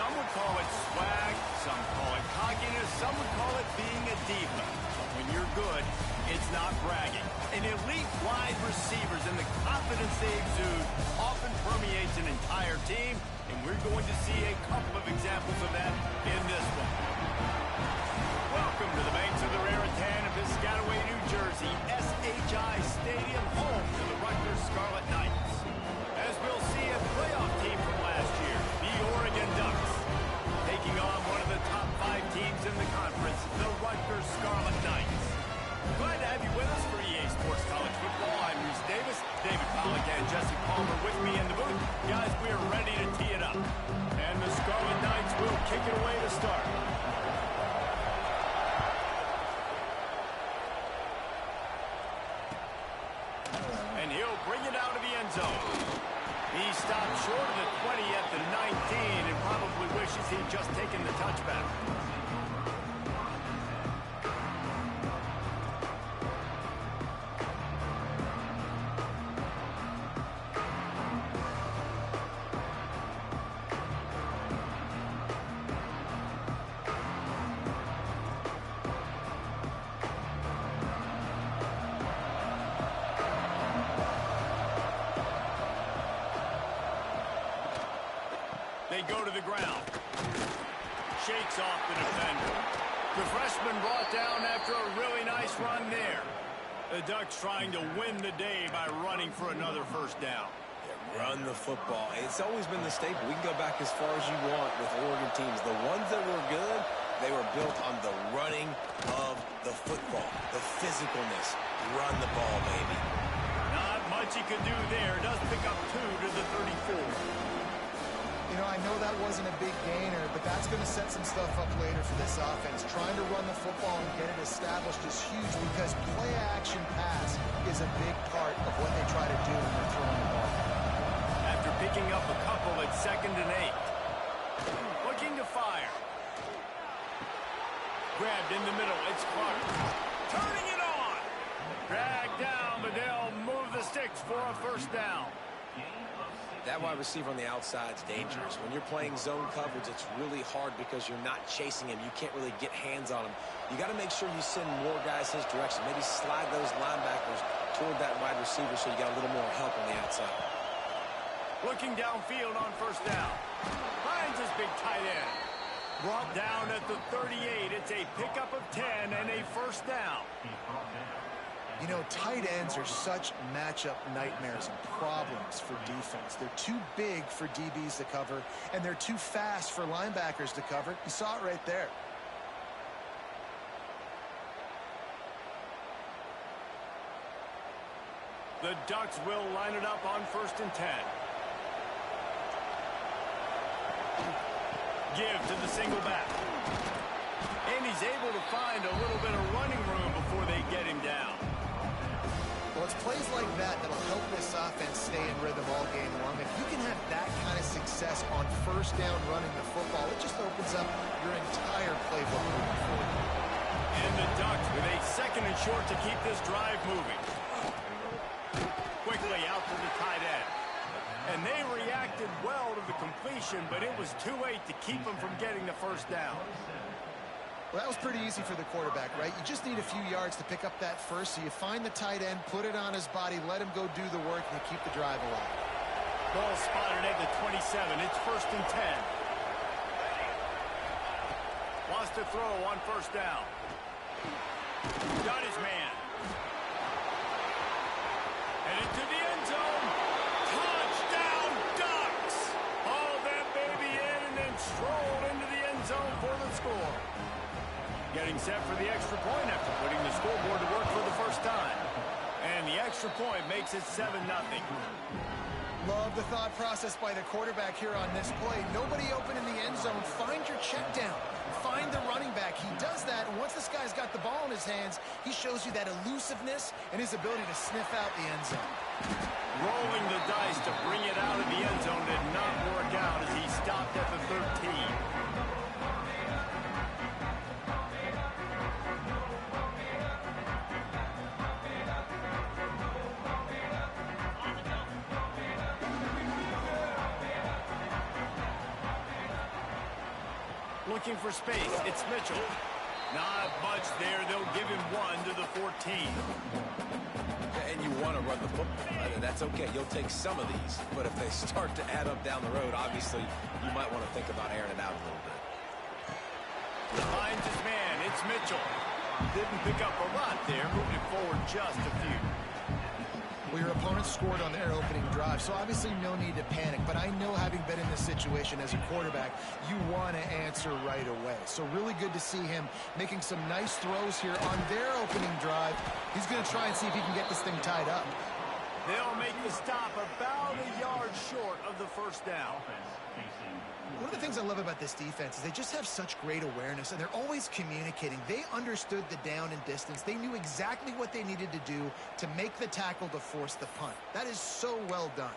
Some would call it swag, some call it cockiness, some would call it being a diva. But when you're good, it's not bragging. An elite wide receivers and the confidence they exude often permeates an entire team, and we're going to see a couple of examples of that in this one. Welcome to the banks of the Raritan of Piscataway, New Jersey, SHI Stadium, home to the Rutgers Scarlet Knights. As we'll see, a playoff team from last year, the Oregon Ducks, taking on one of the top 5 teams in the conference, the Rutgers Scarlet Knights. Glad to have you with us for EA Sports College Football. I'm Reese Davis, David Pollack and Jesse Palmer with me in the booth. Guys, we are ready to tee it up. And the Scarlet Knights will kick it away to start. And he'll bring it out of the end zone. He stopped short of the 20 at the 19 and probably wishes he'd just taken the touchback. They go to the ground. Shakes off the defender. The freshman brought down after a really nice run there. The Ducks trying to win the day by running for another first down. Yeah, run the football. It's always been the staple. We can go back as far as you want with Oregon teams. The ones that were good, they were built on the running of the football, the physicalness. Run the ball, baby. Not much he could do there. Does pick up 2 to the 34. You know, I know that wasn't a big gainer, but that's going to set some stuff up later for this offense. Trying to run the football and get it established is huge because play-action pass is a big part of what they try to do when they're throwing the ball. After picking up a couple at 2nd and 8. Looking to fire. Grabbed in the middle. It's Clark. Turning it on. Dragged down, but they'll move the sticks for a first down. That wide receiver on the outside is dangerous. When you're playing zone coverage, it's really hard because you're not chasing him. You can't really get hands on him. You got to make sure you send more guys his direction. Maybe slide those linebackers toward that wide receiver so you got a little more help on the outside. Looking downfield on first down. Finds his big tight end. Brought down at the 38. It's a pickup of 10 and a first down. You know, tight ends are such matchup nightmares and problems for defense. They're too big for DBs to cover, and they're too fast for linebackers to cover. You saw it right there. The Ducks will line it up on 1st and 10. Give to the single back. And he's able to find a little bit of running room before they get him down. Well, it's plays like that that'll help this offense stay in rhythm all game long. If you can have that kind of success on first down running the football, it just opens up your entire playbook moving forward. And the Ducks with a 2nd and short to keep this drive moving. Quickly out to the tight end. And they reacted well to the completion, but it was too late to keep them from getting the first down. Well, that was pretty easy for the quarterback, right? You just need a few yards to pick up that first, so you find the tight end, put it on his body, let him go do the work, and you keep the drive alive. Ball spotted at the 27. It's 1st and 10. Wants to throw on first down. Got his man. And into the end zone. Touchdown, Ducks! Haul that baby in and then stroll into the end zone for the score. Getting set for the extra point after putting the scoreboard to work for the first time. And the extra point makes it 7-0. Love the thought process by the quarterback here on this play. Nobody open in the end zone. Find your check down. Find the running back. He does that, and once this guy's got the ball in his hands, he shows you that elusiveness and his ability to sniff out the end zone. Rolling the dice to bring it out of the end zone did not work out as he stopped at the 13. looking for space. It's Mitchell. Not much there. They'll give him 1 to the 14. And you want to run the football. That's okay. You'll take some of these. But if they start to add up down the road, obviously, you might want to think about airing it out a little bit. Finds his man. It's Mitchell. Didn't pick up a lot there. Moving it forward just a few. Well, your opponent scored on their opening drive, so obviously no need to panic. But I know, having been in this situation as a quarterback, you want to answer right away. So really good to see him making some nice throws here on their opening drive. He's going to try and see if he can get this thing tied up. They'll make the stop about a yard short of the first down. One of the things I love about this defense is they just have such great awareness, and they're always communicating. They understood the down and distance. They knew exactly what they needed to do to make the tackle to force the punt. That is so well done.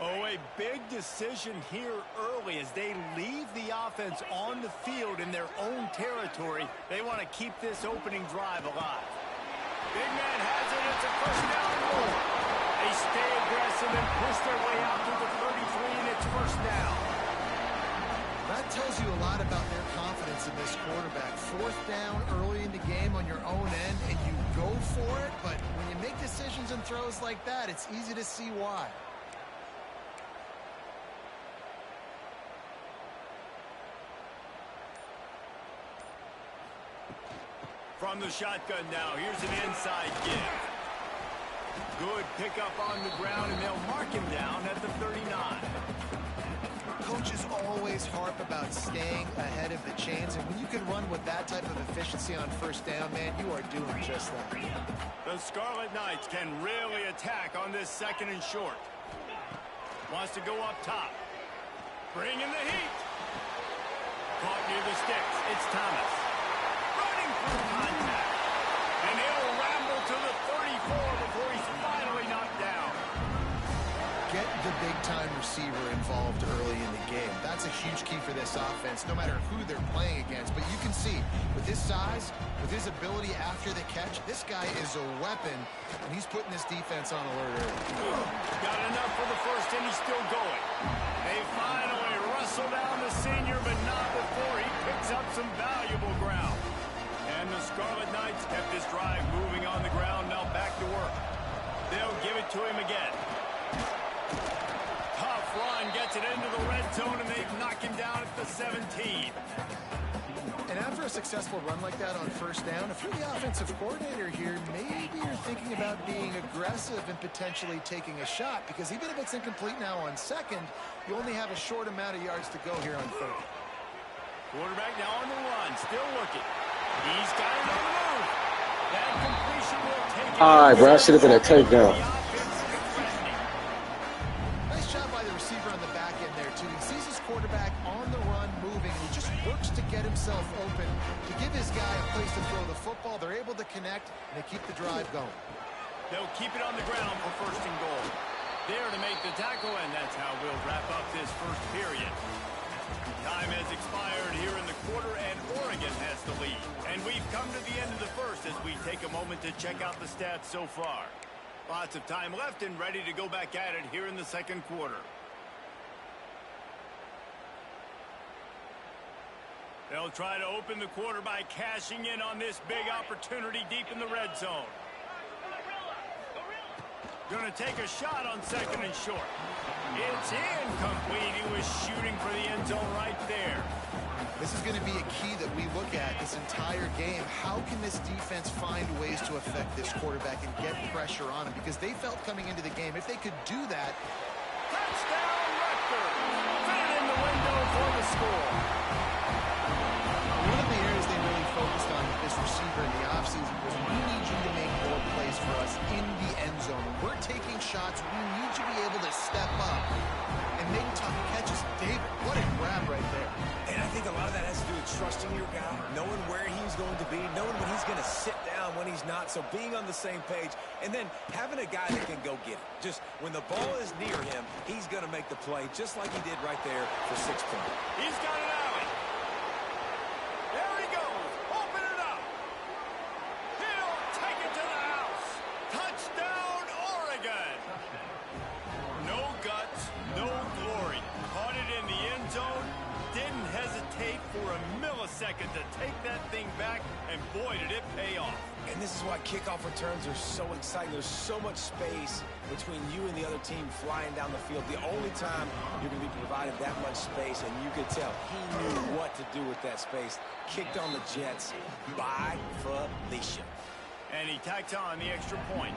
Oh, a big decision here early as they leave the offense on the field in their own territory. They want to keep this opening drive alive. Big man has it. It's a first down goal. They stay aggressive and push their way out to the 33, and it's first down. That tells you a lot about their confidence in this quarterback. Fourth down early in the game on your own end, and you go for it. But when you make decisions and throws like that, it's easy to see why. From the shotgun now, here's an inside give. Good pickup on the ground, and they'll mark him down at the 39. Coaches always harp about staying ahead of the chains, and when you can run with that type of efficiency on first down, man, you are doing just that. The Scarlet Knights can really attack on this second and short. Wants to go up top. Bring in the heat. Caught near the sticks. It's Thomas. Running through contact. And he'll ramble to the 34 before he's finally knocked down. Get the big-time receiver involved early in the game. That's a huge key for this offense, no matter who they're playing against. But you can see, with his size, with his ability after the catch, this guy is a weapon, and he's putting this defense on alert early. Got enough for the first, and he's still going. They finally wrestle down the senior, but not before he picks up some valuable ground. And the Scarlet Knights kept this drive moving on the ground. Now back to work. They'll give it to him again. Tough run, gets it into the red zone, and they knock him down at the 17. And after a successful run like that on first down, if you're the offensive coordinator here, maybe you're thinking about being aggressive and potentially taking a shot, because even if it's incomplete now on second, you only have a short amount of yards to go here on third. Quarterback now on the run, still looking. He's got it on the move. That completion will take it. All right, bro, that should have been a takedown. Nice job by the receiver on the back end there, too. He sees his quarterback on the run moving, and he just works to get himself open, to give his guy a place to throw the football. They're able to connect, and they keep the drive going. They'll keep it on the ground for first and goal. There to make the tackle, and that's how we'll wrap up this first period. Time has expired here in the quarter, and Oregon has the lead. And we've come to the end of the first as we take a moment to check out the stats so far. Lots of time left and ready to go back at it here in the second quarter. They'll try to open the quarter by cashing in on this big opportunity deep in the red zone. Going to take a shot on second and short. It's incomplete. He was shooting for the end zone right there. This is going to be a key that we look at this entire game. How can this defense find ways to affect this quarterback and get pressure on him? Because they felt coming into the game, if they could do that. Touchdown, Rutgers. Fit it in the window for the score. One of the areas they really focused on with this receiver in the offseason was, we need you to make more plays for us in the end zone. When we're taking shots, we need you to be able to step up and make tough catches. David, what a grab right there. And I think a lot of that has to do with trusting your guy, knowing where he's going to be, knowing when he's going to sit down, when he's not. So being on the same page, and then having a guy that can go get it. Just when the ball is near him, he's going to make the play, just like he did right there for 6 points. He's got an alley. There he goes. Open it up. He'll take it to the house. Touchdown, Oregon. second to take that thing back, and boy, did it pay off. And this is why kickoff returns are so exciting. There's so much space between you and the other team flying down the field. The only time you're going to be provided that much space, and you could tell he knew what to do with that space. Kicked on the Jets by Felicia. And he tacked on the extra point.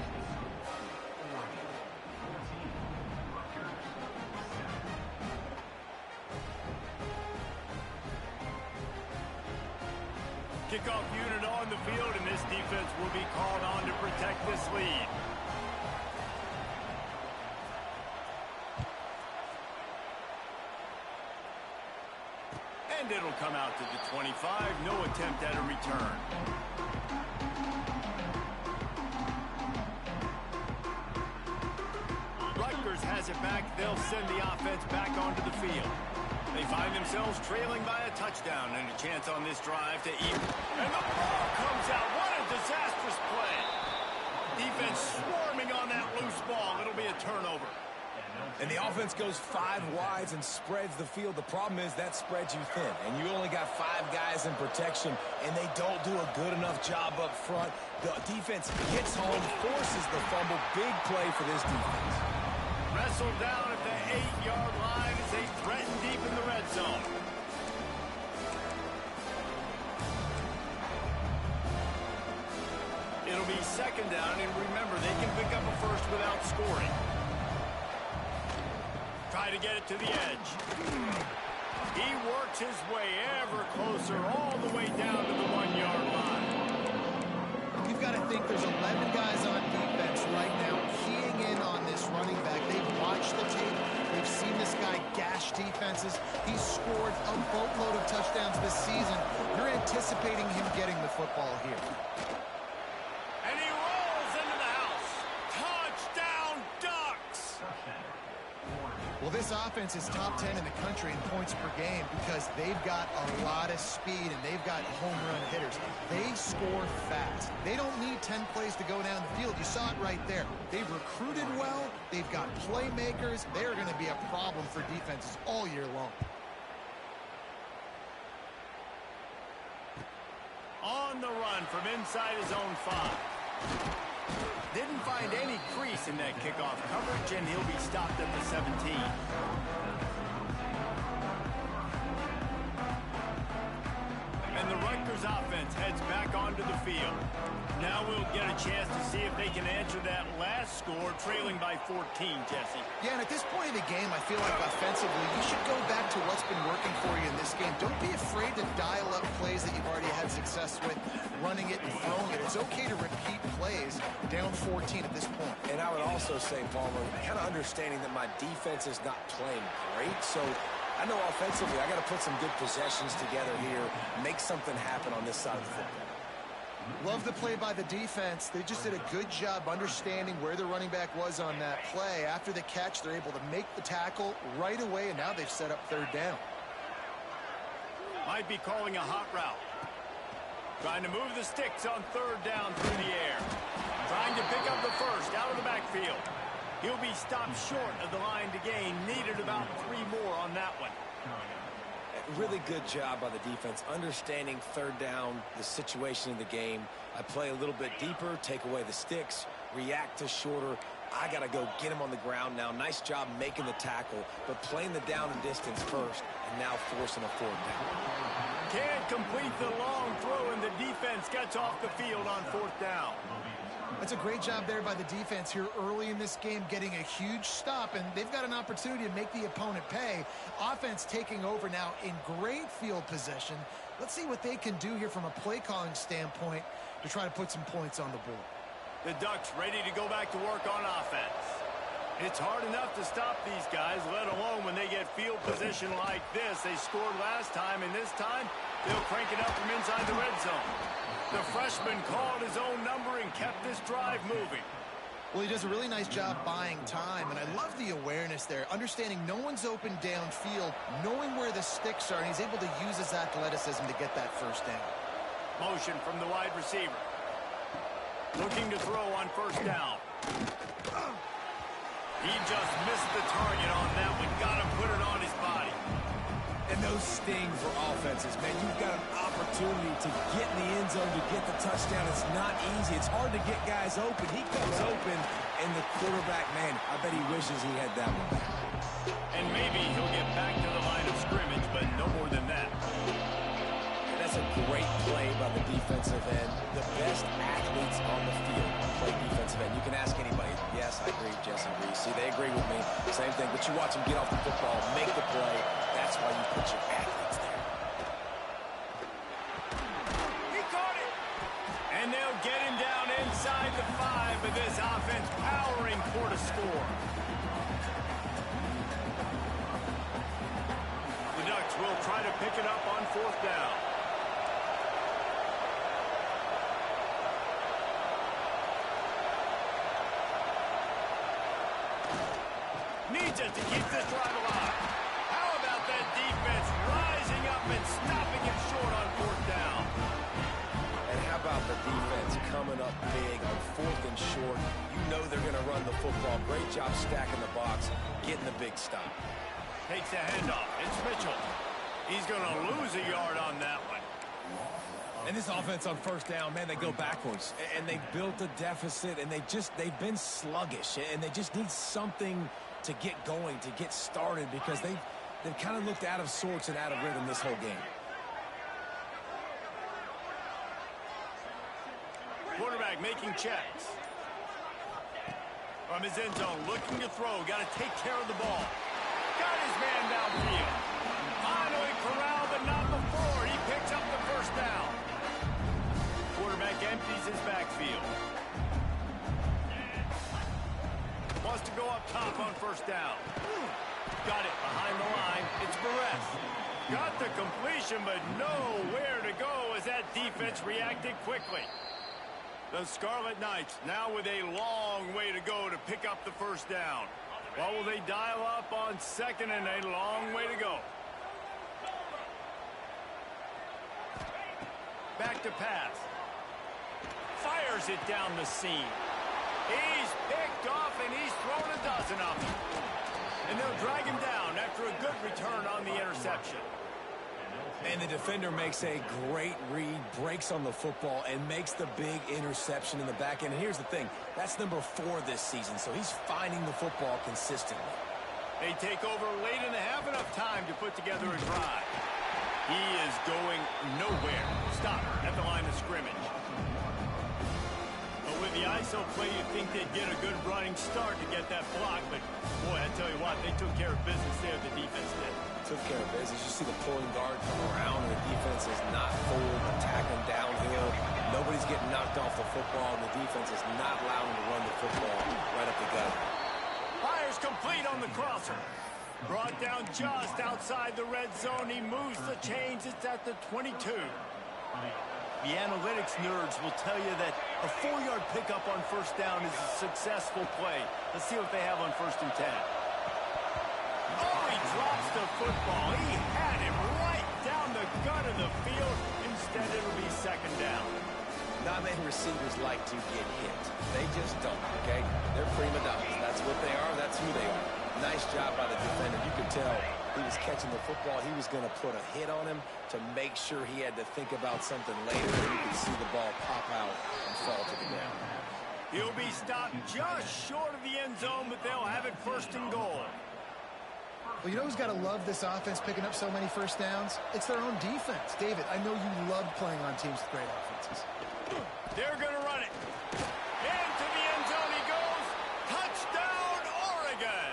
Kickoff unit on the field, and this defense will be called on to protect this lead. And it'll come out to the 25. No attempt at a return. Rutgers has it back. They'll send the offense back onto the field. They find themselves trailing by a touchdown and a chance on this drive to even. And the ball comes out. What a disastrous play. Defense swarming on that loose ball. It'll be a turnover. And the offense goes 5 wides and spreads the field. The problem is that spreads you thin, and you only got 5 guys in protection, and they don't do a good enough job up front. The defense gets home, forces the fumble. Big play for this defense. Wrestled down at the 8-yard line as they threaten deep in the red zone. It'll be second down, and remember, they can pick up a first without scoring. Try to get it to the edge. He works his way ever closer all the way down to the 1-yard line. You've got to think there's 11 guys on defense right now keying in on this running back. They've watched the tape. They've seen this guy gash defenses. He's scored a boatload of touchdowns this season. You're anticipating him getting the football here. And he rolls into the house. Touchdown, Ducks! Well, this offense is top 10 in the country in points per game because they've got a lot of speed and they've got home run hitters. They score fast. They don't need 10 plays to go down the field. You saw it right there. They've recruited well. They've got playmakers. They're going to be a problem for defenses all year long. On the run from inside his own 5. Didn't find any crease in that kickoff coverage, and he'll be stopped at the 17. And the Rutgers offense heads back onto the field. Now we'll get a chance to see if they can answer that last score, trailing by 14, Jesse. Yeah, and at this point in the game, I feel like offensively, you should go back to what's been working for you in this game. Don't be afraid to dial up plays that you've already had success with, running it and throwing it. It's okay to repeat plays down 14 at this point. And I would also say, Palmer, kind of understanding that my defense is not playing great, so I know offensively I got to put some good possessions together here, make something happen on this side of the football. Love the play by the defense. They just did a good job understanding where the running back was on that play. After the catch, they're able to make the tackle right away, and now they've set up third down. Might be calling a hot route. Trying to move the sticks on third down through the air. Trying to pick up the first out of the backfield. He'll be stopped short of the line to gain. Needed about 3 more on that one. Really good job by the defense, understanding third down, the situation in the game. I play a little bit deeper, take away the sticks, react to shorter. I got to go get him on the ground now. Nice job making the tackle, but playing the down and distance first, and now forcing a fourth down. Can't complete the long throw, and the defense gets off the field on fourth down. That's a great job there by the defense here early in this game, getting a huge stop, and they've got an opportunity to make the opponent pay. Offense taking over now in great field position. Let's see what they can do here from a play-calling standpoint to try to put some points on the board. The Ducks ready to go back to work on offense. It's hard enough to stop these guys, let alone when they get field position like this. They scored last time, and this time they'll crank it up from inside the red zone. The freshman called his own number and kept this drive moving. Well, he does a really nice job buying time, and I love the awareness there, understanding no one's open downfield, knowing where the sticks are, and he's able to use his athleticism to get that first down. Motion from the wide receiver. Looking to throw on first down. He just missed the target on that one. Got to put it on his body. And those sting for offenses, man. You've got an opportunity to get in the end zone, to get the touchdown. It's not easy. It's hard to get guys open. He comes open, and the quarterback, man, I bet he wishes he had that one back. And maybe he'll get back to the line of scrimmage, but no more than that. That's a great play by the defensive end. The best athletes on the field play defensive end. You can ask anybody. Yes, I agree, Jesse agrees. See, they agree with me. Same thing. But you watch them get off the football, make the play. That's why you put your athletes there. He caught it. And they'll get him down inside the 5 with this offense powering for the score. The Ducks will try to pick it up on 4th down. Needs it to keep this drive alive. How about that defense rising up and stopping it short on 4th down? And how about the defense coming up big on 4th and short? You know they're going to run the football. Great job stacking the box, getting the big stop. Takes the handoff. It's Mitchell. He's going to lose a yard on that one. And this offense on 1st down, man, they go backwards. And they built a deficit, and they've been sluggish. And they just need something to get going, to get started, because they've kind of looked out of sorts and out of rhythm this whole game. Quarterback making checks. From his end zone, looking to throw. Got to take care of the ball. Got his man downfield. Finally corralled, but not before. He picks up the 1st down. Quarterback empties his backfield. Wants to go up top on 1st down. Got it behind the line. It's Barres. Got the completion, but nowhere to go as that defense reacted quickly. The Scarlet Knights now with a long way to go to pick up the 1st down. What will they dial up on 2nd and a long way to go? Back to pass. Fires it down the seam. He's picked off, and he's thrown a dozen of them. And they'll drag him down after a good return on the interception. And the defender makes a great read, breaks on the football, and makes the big interception in the back end. And here's the thing. That's number 4 this season, so he's finding the football consistently. They take over late in the half, enough time to put together a drive. He is going nowhere. Stop at the line of scrimmage. With the ISO play, you'd think they'd get a good running start to get that block, but boy, I tell you what, they took care of business there, the defense did. Took care of business. You see the pulling guard come around, and the defense is not full, attacking downhill. Nobody's getting knocked off the football, and the defense is not allowing to run the football right up the gut. Fires complete on the crosser. Brought down just outside the red zone. He moves the chains. It's at the 22. The analytics nerds will tell you that a 4-yard pickup on 1st down is a successful play. Let's see what they have on 1st and 10. Oh, he drops the football. He had him right down the gut of the field. Instead, it'll be 2nd down. Not many receivers like to get hit. They just don't, okay? They're prima donnas. That's what they are. That's who they are. Nice job by the defender. You could tell he was catching the football. He was going to put a hit on him to make sure he had to think about something later, and you could see the ball pop out and fall to the ground. He'll be stopped just short of the end zone, but they'll have it 1st and goal. Well, you know who's got to love this offense picking up so many 1st downs? It's their own defense. David, I know you love playing on teams with great offenses. They're going to run it. Into the end zone he goes. Touchdown, Oregon.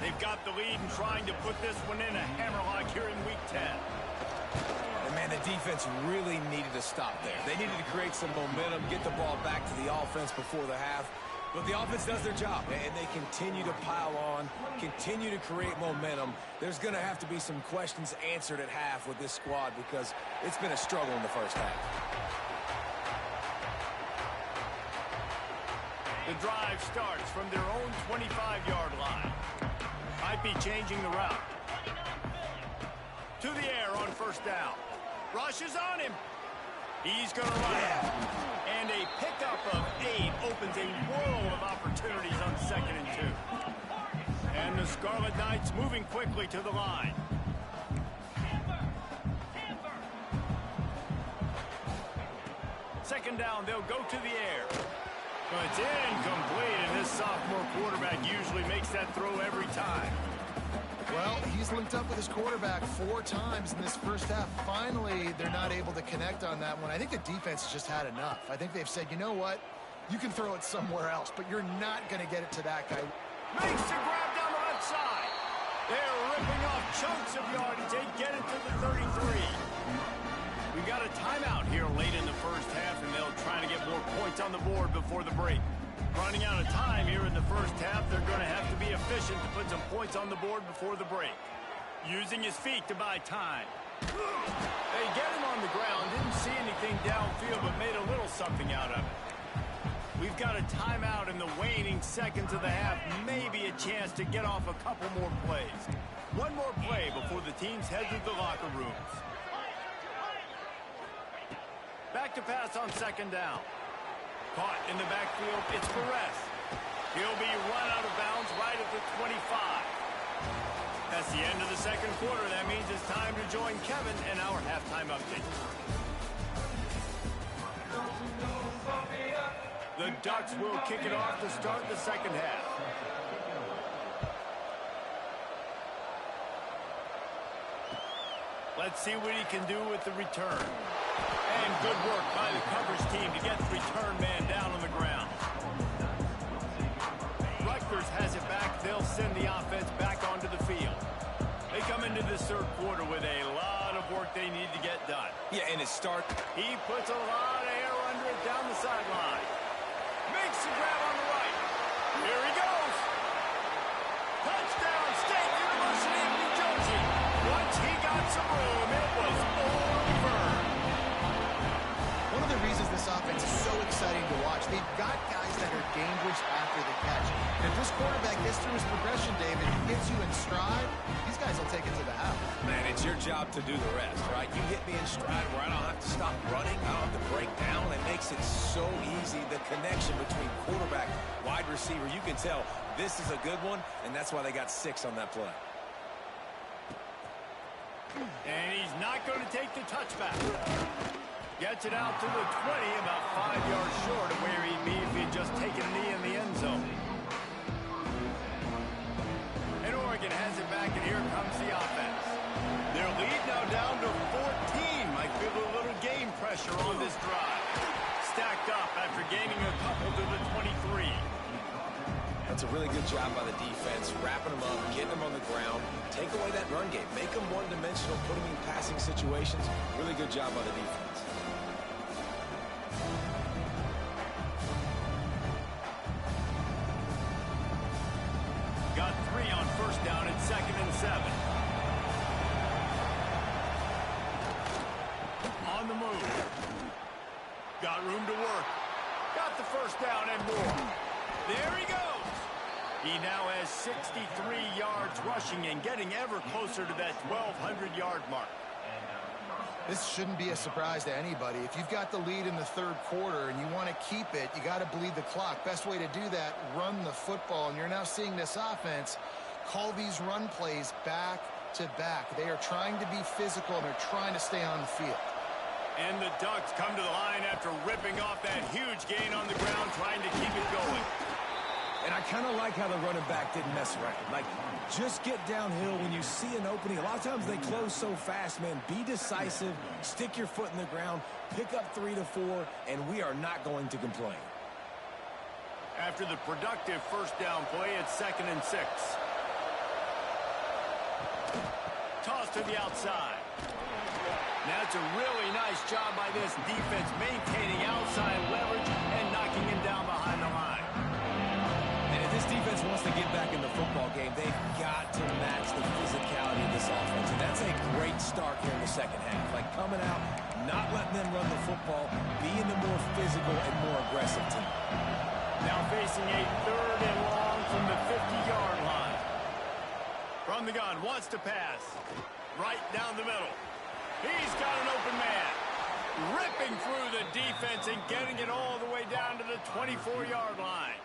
They've got the lead and trying to put this one in a hammerlock here in Week 10. And, man, the defense really needed to stop there. They needed to create some momentum, get the ball back to the offense before the half. But the offense does their job, and they continue to pile on, continue to create momentum. There's going to have to be some questions answered at half with this squad because it's been a struggle in the 1st half. The drive starts from their own 25-yard line. Might be changing the route. To the air on 1st down. Rush is on him. He's going to run it. And a pickup of 8 opens a world of opportunities on 2nd and 2. And the Scarlet Knights moving quickly to the line. Second down, they'll go to the air. Well, it's incomplete, and this sophomore quarterback usually makes that throw every time. Well, he's linked up with his quarterback 4 times in this first half. Finally, they're not able to connect on that one. I think the defense has just had enough. I think they've said, you know what? You can throw it somewhere else, but you're not going to get it to that guy. Makes the grab down the left side. They're ripping off chunks of yardage. They get it to the 33. We got a timeout here late in the first half, and they'll try to get more points on the board before the break. Running out of time here in the first half, they're going to have to be efficient to put some points on the board before the break. Using his feet to buy time. They get him on the ground, didn't see anything downfield, but made a little something out of it. We've got a timeout in the waning seconds of the half, maybe a chance to get off a couple more plays. One more play before the teams head to the locker rooms. Back to pass on second down. Caught in the backfield, it's Perez. He'll be run out of bounds right at the 25. That's the end of the second quarter. That means it's time to join Kevin and our halftime update. The Ducks will kick it off to start the second half. Let's see what he can do with the return. And good work by the coverage team to get the return man down on the ground. Rutgers has it back. They'll send the offense back onto the field. They come into this third quarter with a lot of work they need to get done. Yeah, and it starts. He puts a lot of air under it down the sideline. Makes the grab on the right. Here he goes. Touchdown, State University of New Jersey. Once he got some room, it was over. One of the reasons this offense is so exciting to watch, they've got guys that are dangerous after the catch. And if this quarterback gets through his progression, David, he gets you in stride, these guys will take it to the house. Man, it's your job to do the rest, right? You hit me in stride where I don't have to stop running. I don't have to break down. It makes it so easy. The connection between quarterback, wide receiver, you can tell this is a good one, and that's why they got 6 on that play. And he's not going to take the touchback. Gets it out to the 20, about 5 yards short of where he'd be if he'd just taken a knee in the end zone. And Oregon has it back, and here comes the offense. Their lead now down to 14. Might feel a little game pressure on this drive. Stacked up after gaining a couple to the 23. That's a really good job by the defense, wrapping them up, getting them on the ground, take away that run game, make them one-dimensional, put them in passing situations. Really good job by the defense. Got 3 on first down at 2nd and 7. On the move. Got room to work. Got the first down and more. There he goes. He now has 63 yards rushing and getting ever closer to that 1,200-yard mark. This shouldn't be a surprise to anybody. If you've got the lead in the third quarter and you want to keep it, you got to bleed the clock. Best way to do that, run the football. And you're now seeing this offense call these run plays back to back. They are trying to be physical, and they're trying to stay on the field. And the Ducks come to the line after ripping off that huge gain on the ground, trying to keep it going. And I kind of like how the running back didn't mess around. Like, just get downhill when you see an opening. A lot of times they close so fast, man. Be decisive, stick your foot in the ground, pick up 3 to 4, and we are not going to complain. After the productive first down play, it's 2nd and 6. Toss to the outside. That's a really nice job by this defense, maintaining outside leverage and knocking him down behind the line. And if this defense wants to get back in the football game, they've got to match the physicality of this offense. And that's a great start here in the second half. Like, coming out, not letting them run the football, being the more physical and more aggressive team. Now facing a 3rd and long from the 50-yard line. From the gun, wants to pass. Right down the middle. He's got an open man. Ripping through the defense and getting it all the way down to the 24-yard line.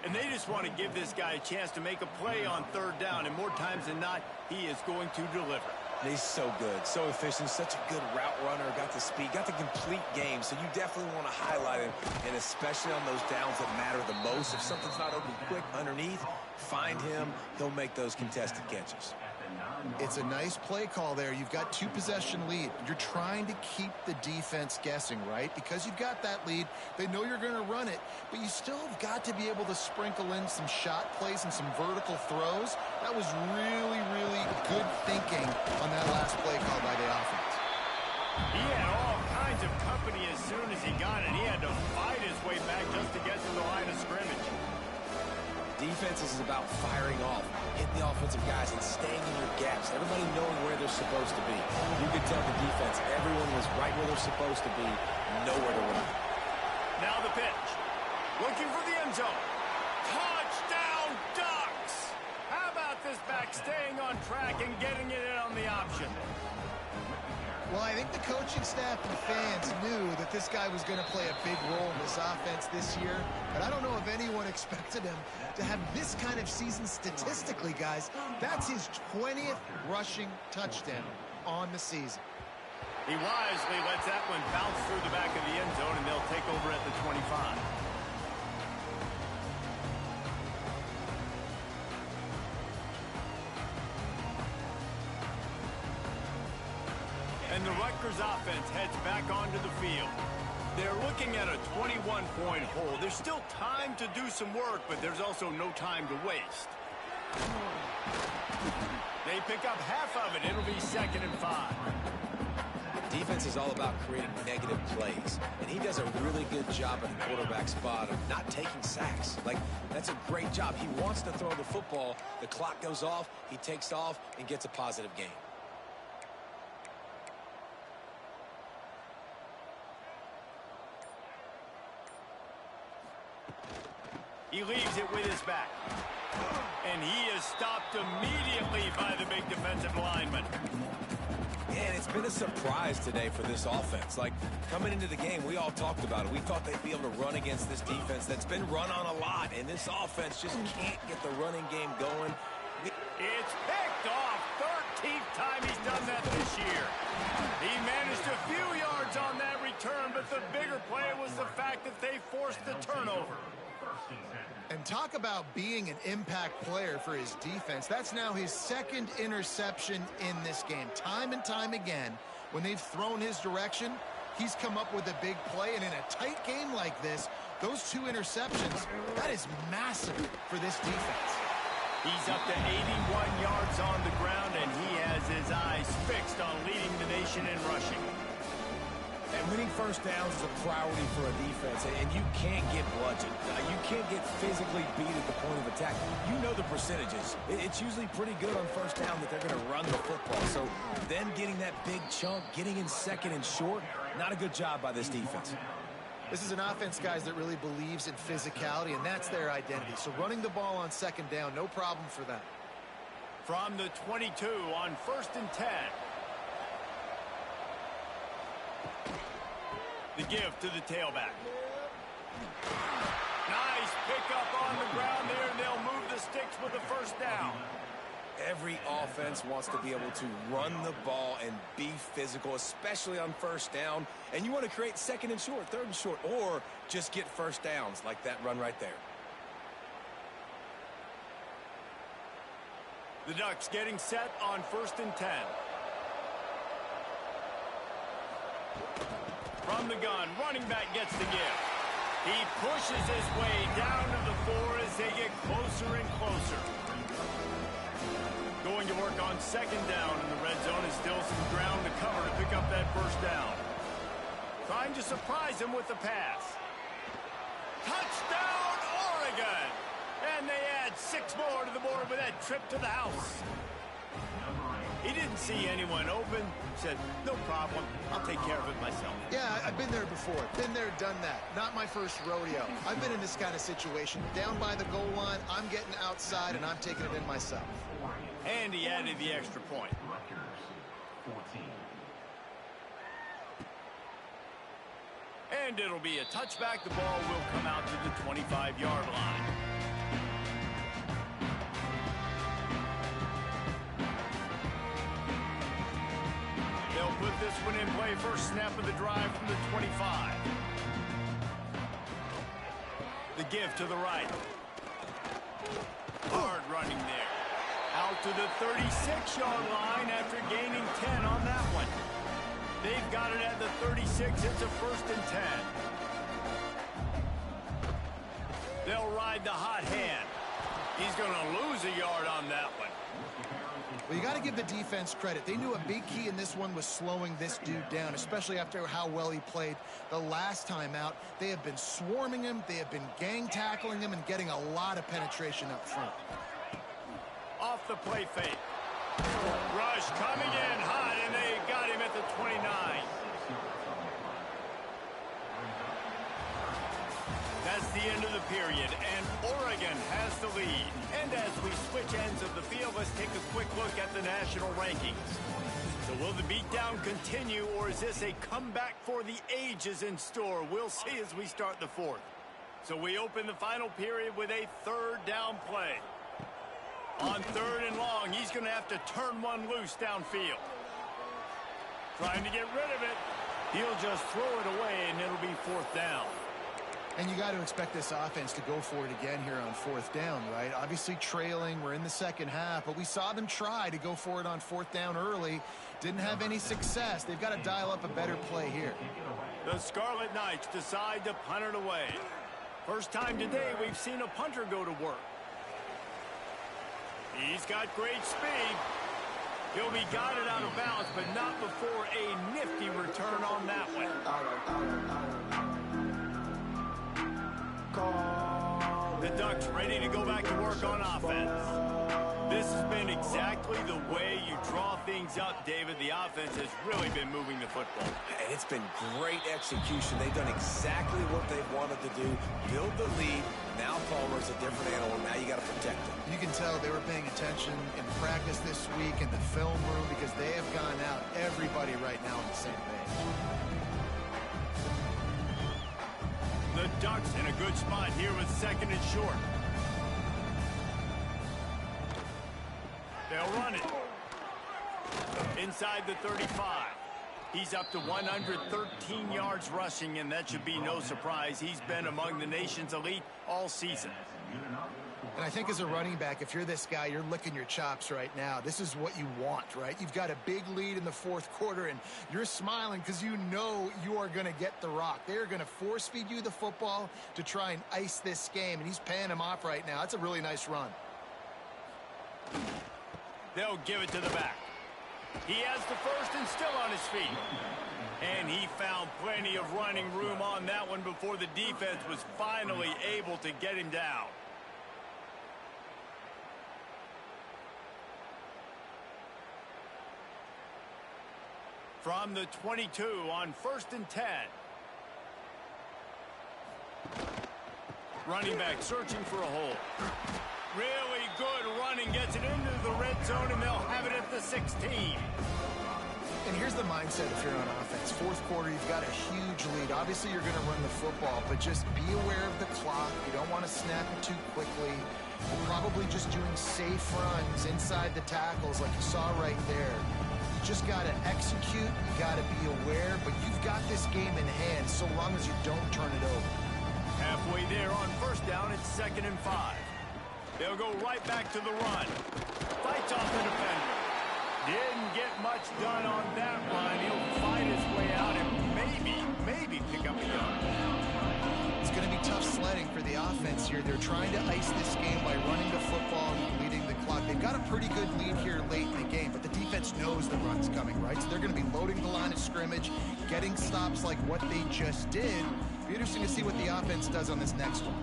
And they just want to give this guy a chance to make a play on 3rd down. And more times than not, he is going to deliver. And he's so good, so efficient, such a good route runner, got the speed, got the complete game. So you definitely want to highlight him, and especially on those downs that matter the most. If something's not open quick underneath, find him. He'll make those contested catches. It's a nice play call there. You've got 2-possession lead. You're trying to keep the defense guessing, right? Because you've got that lead, they know you're going to run it, but you still have got to be able to sprinkle in some shot plays and some vertical throws. That was really, really good thinking on that last play call by the offense. He had all kinds of company as soon as he got it. He had to fight his way back just to get to the line of scrimmage. Defense is about firing off, hitting the offensive guys, and staying in your gaps. Everybody knowing where they're supposed to be. You could tell the defense, everyone was right where they're supposed to be, nowhere to run. Now the pitch. Looking for the end zone. Touchdown, Ducks! How about this back staying on track and getting it in on the option? Well, I think the coaching staff and fans knew that this guy was going to play a big role in this offense this year, but I don't know if anyone expected him to have this kind of season statistically, guys. That's his 20th rushing touchdown on the season. He wisely lets that one bounce through the back of the end zone, and they'll take over at the 25. And the Rutgers offense heads back onto the field. They're looking at a 21-point hole. There's still time to do some work, but there's also no time to waste. They pick up half of it. It'll be 2nd and 5. Defense is all about creating negative plays, and he does a really good job at the quarterback spot of not taking sacks. Like, that's a great job. He wants to throw the football. The clock goes off, he takes off, and gets a positive gain. He leaves it with his back. And he is stopped immediately by the big defensive lineman. And it's been a surprise today for this offense. Like, coming into the game, we all talked about it. We thought they'd be able to run against this defense that's been run on a lot, and this offense just can't get the running game going. It's picked off. 13th time he's done that this year. He managed a few yards on that return, but the bigger play was the fact that they forced the turnover. And talk about being an impact player for his defense. That's now his 2nd interception in this game. Time and time again, when they've thrown his direction, he's come up with a big play. And in a tight game like this, those 2 interceptions, that is massive for this defense. He's up to 81 yards on the ground, and he has his eyes fixed on leading the nation in rushing. And winning first downs is a priority for a defense, and you can't get bludgeoned. You can't get physically beat at the point of attack. You know the percentages. It's usually pretty good on first down that they're going to run the football. So them getting that big chunk, getting in 2nd and short, not a good job by this defense. This is an offense, guys, that really believes in physicality, and that's their identity. So running the ball on 2nd down, no problem for them. From the 22 on 1st and 10. The give to the tailback. Nice pickup on the ground there, and they'll move the sticks with the first down. Every offense wants to be able to run the ball and be physical, especially on first down. And you want to create 2nd and short, 3rd and short, or just get first downs like that run right there. The Ducks getting set on 1st and 10. From the gun, running back gets the give. He pushes his way down to the 4 as they get closer and closer. Going to work on 2nd down in the red zone, is still some ground to cover to pick up that first down. Trying to surprise him with the pass. Touchdown, Oregon! And they add 6 more to the board with that trip to the house. He didn't see anyone open. Said, no problem. I'll take care of it myself. Yeah, I've been there before. Been there, done that. Not my first rodeo. I've been in this kind of situation. Down by the goal line, I'm getting outside, and I'm taking it in myself. And he added the extra point. And it'll be a touchback. The ball will come out to the 25-yard line. put this one in play. First snap of the drive from the 25. The give to the right. Hard running there. Out to the 36-yard line after gaining 10 on that one. They've got it at the 36. It's a 1st and 10. They'll ride the hot hand. He's going to lose a yard on that one. Well, you got to give the defense credit. They knew a big key in this one was slowing this dude down, especially after how well he played the last time out. They have been swarming him. They have been gang tackling him and getting a lot of penetration up front. Off the play fake. Rush coming in hot, and they got him at the 29. That's the end of the period, and Oregon has the lead. And as we switch ends of the field, let's take a quick look at the national rankings. So will the beatdown continue, or is this a comeback for the ages in store? We'll see as we start the 4th. So we open the final period with a 3rd down play. On 3rd and long, he's going to have to turn one loose downfield. Trying to get rid of it. He'll just throw it away, and it'll be 4th down. And you got to expect this offense to go for it again here on 4th down, right? Obviously trailing, we're in the second half, but we saw them try to go for it on 4th down early. Didn't have any success. They've got to dial up a better play here. The Scarlet Knights decide to punt it away. First time today we've seen a punter go to work. He's got great speed. He'll be guided out of bounds, but not before a nifty return on that one. The Ducks ready to go back to work on offense. This has been exactly the way you draw things up, David. The offense has really been moving the football. And it's been great execution. They've done exactly what they've wanted to do. Build the lead. Now Palmer's a different animal. Now you got to protect him. You can tell they were paying attention in practice this week in the film room because they have gone out, everybody right now on the same page. The Ducks in a good spot here with 2nd and short. They'll run it. Inside the 35. He's up to 113 yards rushing, and that should be no surprise. He's been among the nation's elite all season. And I think as a running back, if you're this guy, you're licking your chops right now. This is what you want, right? You've got a big lead in the 4th quarter, and you're smiling because you know you are going to get the rock. They're going to force feed you the football to try and ice this game, and he's paying him off right now. That's a really nice run. They'll give it to the back. He has the 1st and still on his feet. And he found plenty of running room on that one before the defense was finally able to get him down. From the 22 on 1st and 10. Running back searching for a hole. Really good running, gets it into the red zone, and they'll have it at the 16. And here's the mindset if you're on offense. 4th quarter, you've got a huge lead. Obviously, you're going to run the football, but just be aware of the clock. You don't want to snap it too quickly. You're probably just doing safe runs inside the tackles like you saw right there. You just got to execute. You got to be aware, but you've got this game in hand so long as you don't turn it over. Halfway there on 1st down, it's 2nd and 5. They'll go right back to the run. Fights off the defender. Didn't get much done on that run. He'll fight his way out and maybe pick up a yard. It's going to be tough sledding for the offense here. They're trying to ice this game by running the football and leading the clock. They've got a pretty good lead here late in the game, but the defense knows the run's coming, right? So they're going to be loading the line of scrimmage, getting stops like what they just did. It'll be interesting to see what the offense does on this next one.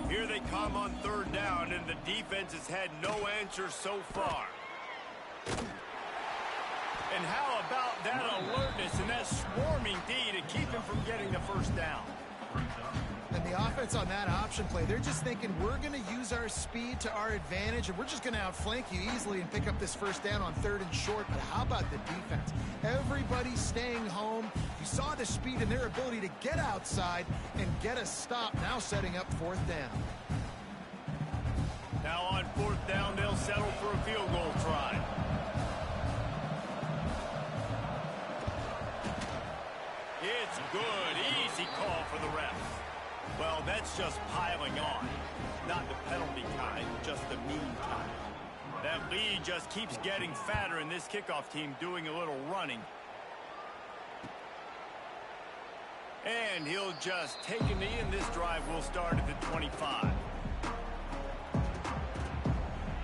Here they come on 3rd down, and the defense has had no answer so far. And how about that alertness and that swarming D to keep him from getting the 1st down? And the offense on that option play, they're just thinking we're going to use our speed to our advantage, and we're just going to outflank you easily and pick up this 1st down on 3rd and short. But how about the defense? Everybody's staying home. You saw the speed and their ability to get outside and get a stop, now setting up 4th down. Now on 4th down, they'll settle for a field goal try. Good, easy call for the ref. Well, that's just piling on. Not the penalty kind, just the mean kind. That lead just keeps getting fatter, and this kickoff team doing a little running. And he'll just take a knee, and this drive will start at the 25.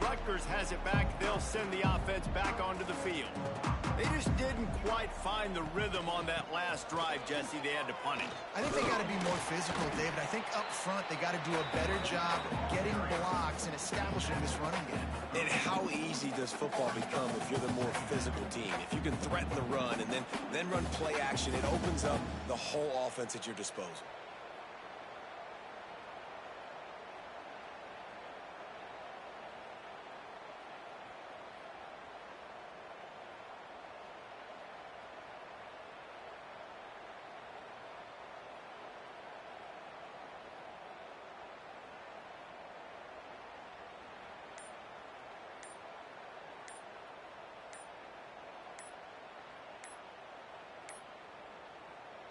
Rutgers has it back. They'll send the offense back onto the field. They just didn't quite find the rhythm on that last drive, Jesse. They had to punt it. I think they got to be more physical, David. I think up front they got to do a better job of getting blocks and establishing this running game. And how easy does football become if you're the more physical team? If you can threaten the run and then run play action, it opens up the whole offense at your disposal.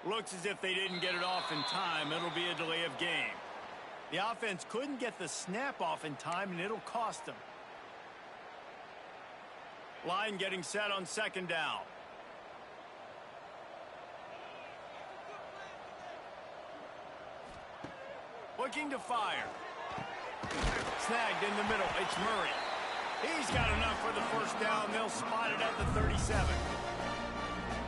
Looks as if they didn't get it off in time. It'll be a delay of game. The offense couldn't get the snap off in time, and it'll cost them. Line getting set on second down. Looking to fire. Snagged in the middle. It's Murray. He's got enough for the first down. They'll spot it at the 37.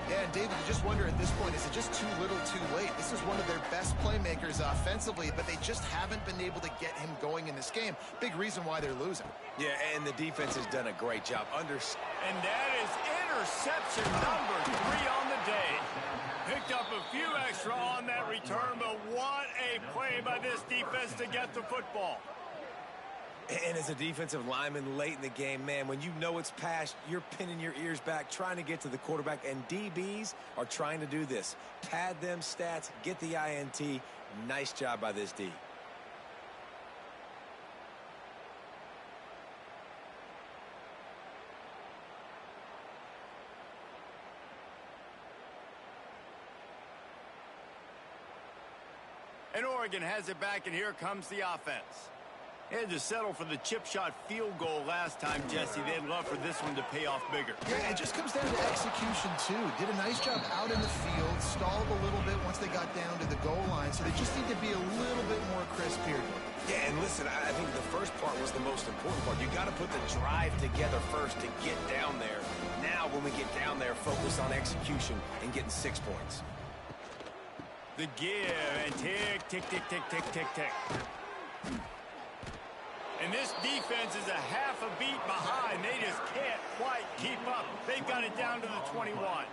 Yeah, and David, you just wonder at this point, is it just too little too late? This is one of their best playmakers offensively, but they just haven't been able to get him going in this game. Big reason why they're losing. Yeah, and the defense has done a great job. And that is interception number 3 on the day. Picked up a few extra on that return, but what a play by this defense to get the football. And as a defensive lineman late in the game, man, when you know it's past, you're pinning your ears back, trying to get to the quarterback, and DBs are trying to do this. Pad them stats, get the INT. Nice job by this D. And Oregon has it back, and here comes the offense. They had to settle for the chip shot field goal last time, Jesse. They'd love for this one to pay off bigger. Yeah, it just comes down to execution, too. Did a nice job out in the field, stalled a little bit once they got down to the goal line, so they just need to be a little bit more crisp here. Yeah, and listen, I think the first part was the most important part. You got to put the drive together first to get down there. Now, when we get down there, focus on execution and getting 6 points. The give, and tick, tick, tick, tick, tick, tick, tick. And this defense is a half a beat behind. They just can't quite keep up. They've got it down to the 21.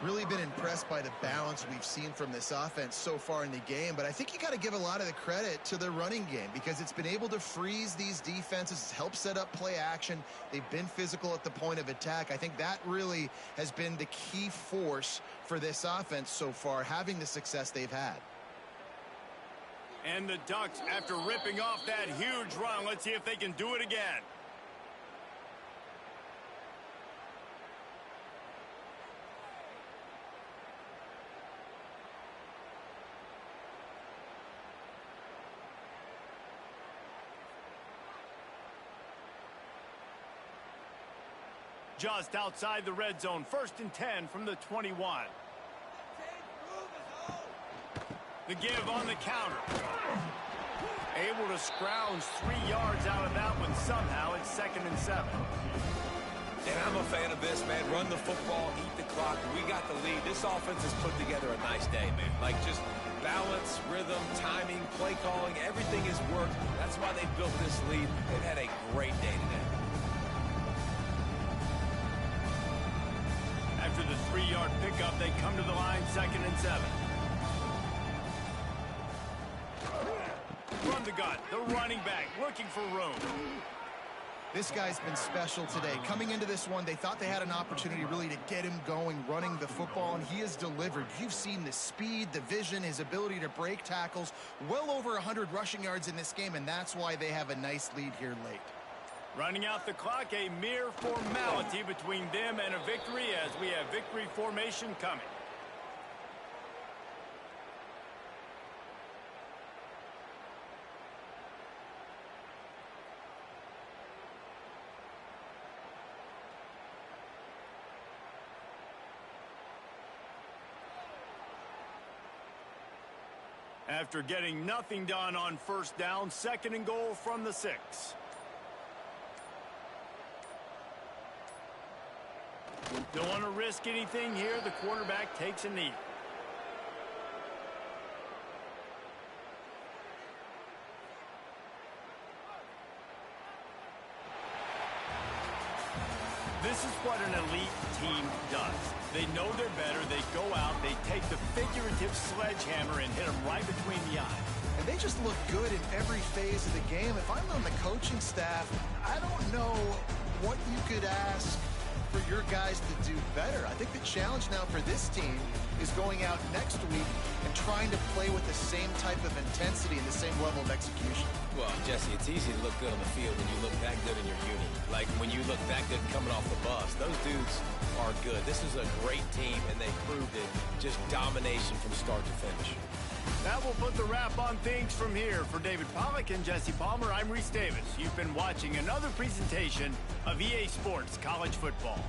Really been impressed by the balance we've seen from this offense so far in the game, but I think you got to give a lot of the credit to the running game because it's been able to freeze these defenses, it's helped set up play action. They've been physical at the point of attack. I think that really has been the key force for this offense so far, having the success they've had. And the Ducks, after ripping off that huge run, let's see if they can do it again. Just outside the red zone, 1st and 10 from the 21. The give on the counter. Able to scrounge 3 yards out of that one somehow. It's 2nd and 7. And I'm a fan of this, man. Run the football, eat the clock. We got the lead. This offense has put together a nice day, man. Like just balance, rhythm, timing, play calling, everything has worked. That's why they built this lead. They've had a great day today. After the 3-yard pickup, they come to the line, 2nd and 7. From the gun, the running back looking for room. This guy's been special today. Coming into this one, they thought they had an opportunity really to get him going, running the football, and he has delivered. You've seen the speed, the vision, his ability to break tackles. Well over 100 rushing yards in this game, and that's why they have a nice lead here late. Running out the clock, a mere formality between them and a victory as we have victory formation coming. After getting nothing done on first down, 2nd and goal from the 6. Don't want to risk anything here. The quarterback takes a knee. This is what an elite team does. They know they're better. They go out. They take the figurative sledgehammer and hit them right between the eyes. And they just look good in every phase of the game. If I'm on the coaching staff, I don't know what you could ask for your guys to do better. I think the challenge now for this team is going out next week and trying to play with the same type of intensity and the same level of execution. Well, Jesse, it's easy to look good on the field when you look that good in your uni. Like when you look that good coming off the bus. Those dudes are good. This is a great team, and they proved it. Just domination from start to finish. That will put the wrap on things from here. For David Pollack and Jesse Palmer, I'm Reese Davis. You've been watching another presentation of EA Sports College Football.